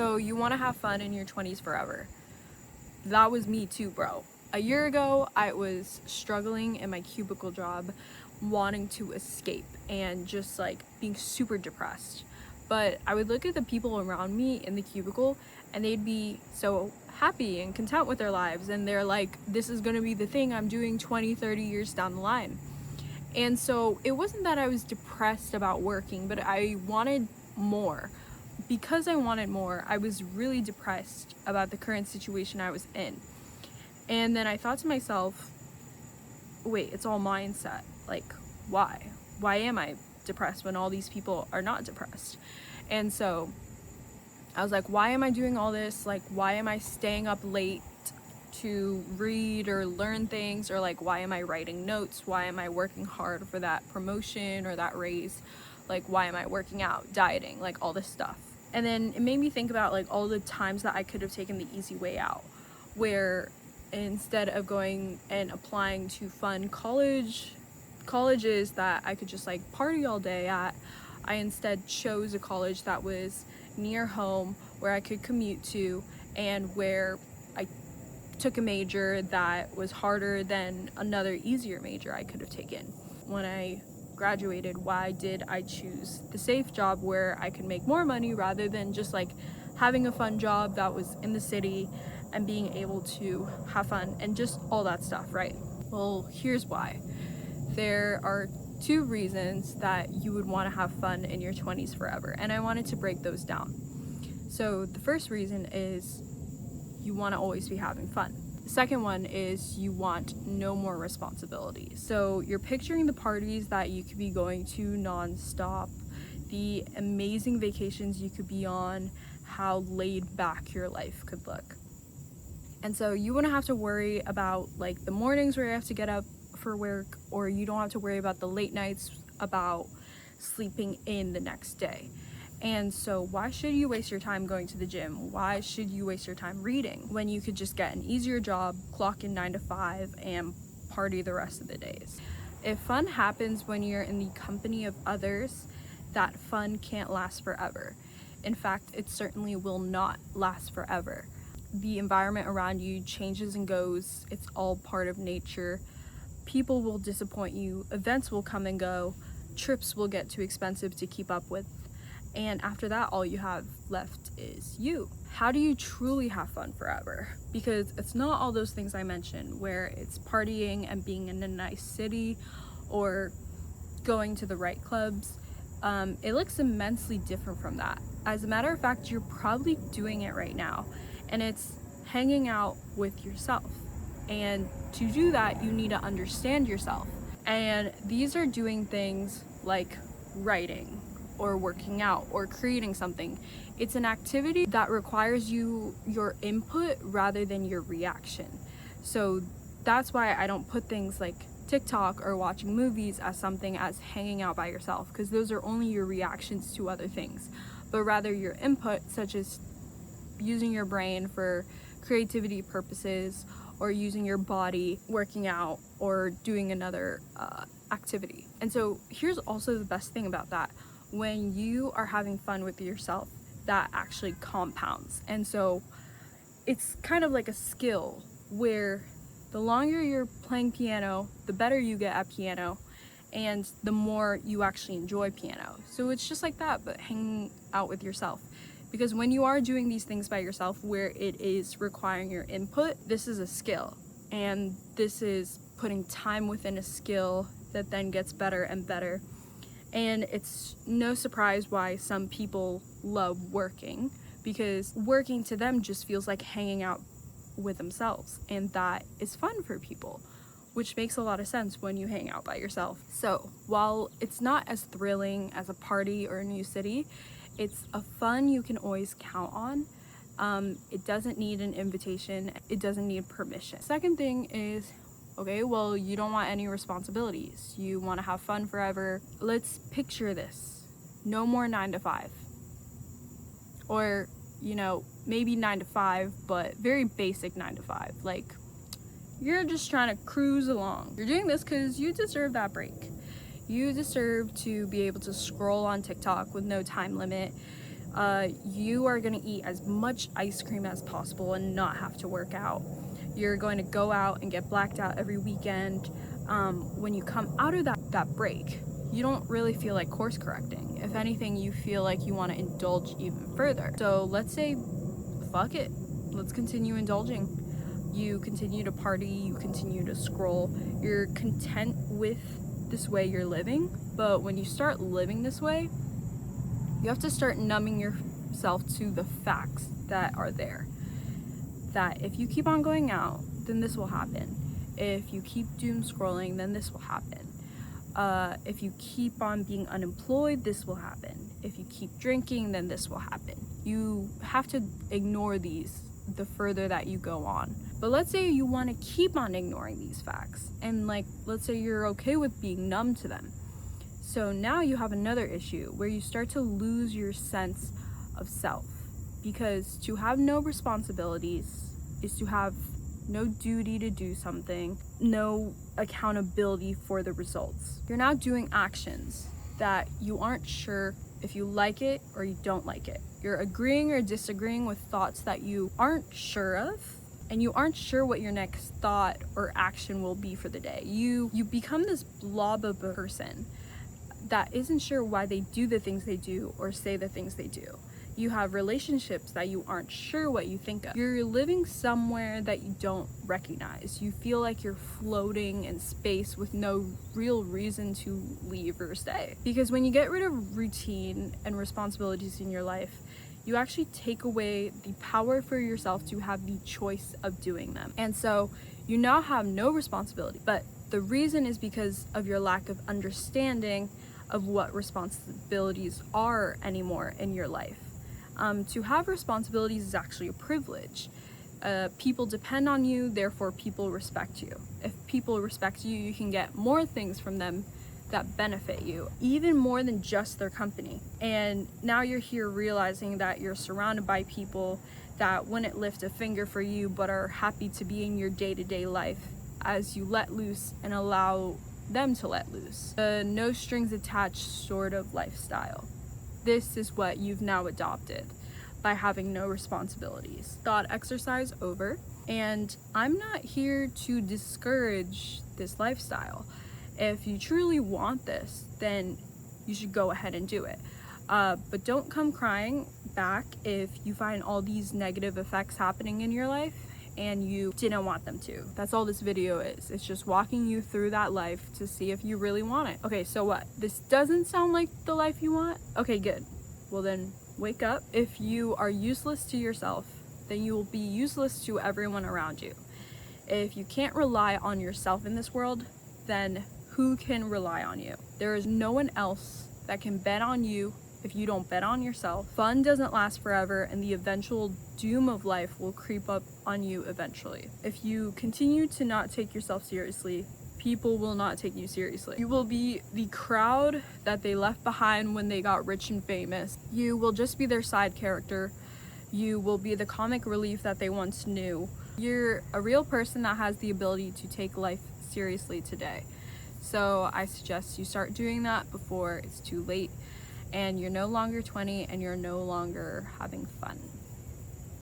So you want to have fun in your 20s forever. That was me too, bro. A year ago, I was struggling in my cubicle job, wanting to escape and just like being super depressed. But I would look at the people around me in the cubicle and they'd be so happy and content with their lives. And they're like, this is going to be the thing I'm doing 20, 30 years down the line. And so it wasn't that I was depressed about working, but I wanted more. Because I wanted more, I was really depressed about the current situation I was in. And then I thought to myself, wait, it's all mindset. Like, why? Why am I depressed when all these people are not depressed? And so I was like, why am I doing all this? Like, why am I staying up late to read or learn things? Or like, why am I writing notes? Why am I working hard for that promotion or that raise? Like, why am I working out, dieting, like all this stuff? And then it made me think about like all the times that I could have taken the easy way out, where instead of going and applying to fun colleges that I could just like party all day at, I instead chose a college that was near home, where I could commute to, and where I took a major that was harder than another easier major I could have taken. When I graduated, why did I choose the safe job where I could make more money rather than just like having a fun job that was in the city and being able to have fun and just all that stuff, right? Well, here's why. There are two reasons that you would want to have fun in your 20s forever, and I wanted to break those down. So the first reason is you want to always be having fun. The second one is you want no more responsibility. So you're picturing the parties that you could be going to nonstop, the amazing vacations you could be on, how laid back your life could look. And so you wouldn't have to worry about like the mornings where you have to get up for work, or you don't have to worry about the late nights about sleeping in the next day. And so why should you waste your time going to the gym? Why should you waste your time reading when you could just get an easier job, clock in 9 to 5, and party the rest of the days? If fun happens when you're in the company of others, that fun can't last forever. In fact, it certainly will not last forever. The environment around you changes and goes. It's all part of nature. People will disappoint you. Events will come and go. Trips will get too expensive to keep up with. And after that, all you have left is you. How do you truly have fun forever? Because it's not all those things I mentioned, where it's partying and being in a nice city or going to the right clubs. It looks immensely different from that. As a matter of fact, you're probably doing it right now, and it's hanging out with yourself. And to do that, you need to understand yourself. And these are doing things like writing, or working out, or creating something. It's an activity that requires your input rather than your reaction. So that's why I don't put things like TikTok or watching movies as something as hanging out by yourself, because those are only your reactions to other things, but rather your input, such as using your brain for creativity purposes, or using your body, working out, or doing another activity. And so here's also the best thing about that. When you are having fun with yourself, that actually compounds. And so it's kind of like a skill where the longer you're playing piano, the better you get at piano, and the more you actually enjoy piano. So it's just like that, but hanging out with yourself. Because when you are doing these things by yourself where it is requiring your input, this is a skill. And this is putting time within a skill that then gets better and better. And it's no surprise why some people love working, because working to them just feels like hanging out with themselves, and that is fun for people, which makes a lot of sense when you hang out by yourself. So while it's not as thrilling as a party or a new city, it's a fun you can always count on. It doesn't need an invitation. It doesn't need permission. Second thing is, okay, well, you don't want any responsibilities. You want to have fun forever. Let's picture this. No more 9 to 5. Or, maybe 9 to 5, but very basic 9 to 5. Like, you're just trying to cruise along. You're doing this because you deserve that break. You deserve to be able to scroll on TikTok with no time limit, You are going to eat as much ice cream as possible and not have to work out. You're going to go out and get blacked out every weekend. When you come out of that break, you don't really feel like course correcting. If anything, you feel like you want to indulge even further. So let's say, fuck it, let's continue indulging. You continue to party, you continue to scroll, you're content with this way you're living, but when you start living this way, you have to start numbing yourself to the facts that are there. That if you keep on going out, then this will happen. If you keep doom scrolling, then this will happen. If you keep on being unemployed, this will happen. If you keep drinking, then this will happen. You have to ignore these the further that you go on. But let's say you want to keep on ignoring these facts, and let's say you're okay with being numb to them. So now you have another issue where you start to lose your sense of self, because to have no responsibilities is to have no duty to do something, no accountability for the results. You're now doing actions that you aren't sure if you like it or you don't like it. You're agreeing or disagreeing with thoughts that you aren't sure of, and you aren't sure what your next thought or action will be for the day. You become this blob of a person that isn't sure why they do the things they do or say the things they do. You have relationships that you aren't sure what you think of. You're living somewhere that you don't recognize. You feel like you're floating in space with no real reason to leave or stay. Because when you get rid of routine and responsibilities in your life, you actually take away the power for yourself to have the choice of doing them. And so you now have no responsibility, but the reason is because of your lack of understanding of what responsibilities are anymore in your life. To have responsibilities is actually a privilege. People depend on you, therefore people respect you. If people respect you, you can get more things from them that benefit you, even more than just their company. And now you're here realizing that you're surrounded by people that wouldn't lift a finger for you but are happy to be in your day-to-day life as you let loose and allow them to let loose. A no strings attached sort of lifestyle. This is what you've now adopted by having no responsibilities. Thought exercise over, and I'm not here to discourage this lifestyle. If you truly want this, then you should go ahead and do it. But don't come crying back if you find all these negative effects happening in your life and you didn't want them to. That's all this video is. It's just walking you through that life to see if you really want it. Okay, so what? This doesn't sound like the life you want? Okay, good. Well then, wake up. If you are useless to yourself, then you will be useless to everyone around you. If you can't rely on yourself in this world, then who can rely on you? There is no one else that can bet on you if you don't bet on yourself. Fun doesn't last forever, and the eventual doom of life will creep up on you eventually. If you continue to not take yourself seriously, people will not take you seriously. You will be the crowd that they left behind when they got rich and famous. You will just be their side character. You will be the comic relief that they once knew. You're a real person that has the ability to take life seriously today. So I suggest you start doing that before it's too late and you're no longer 20 and you're no longer having fun.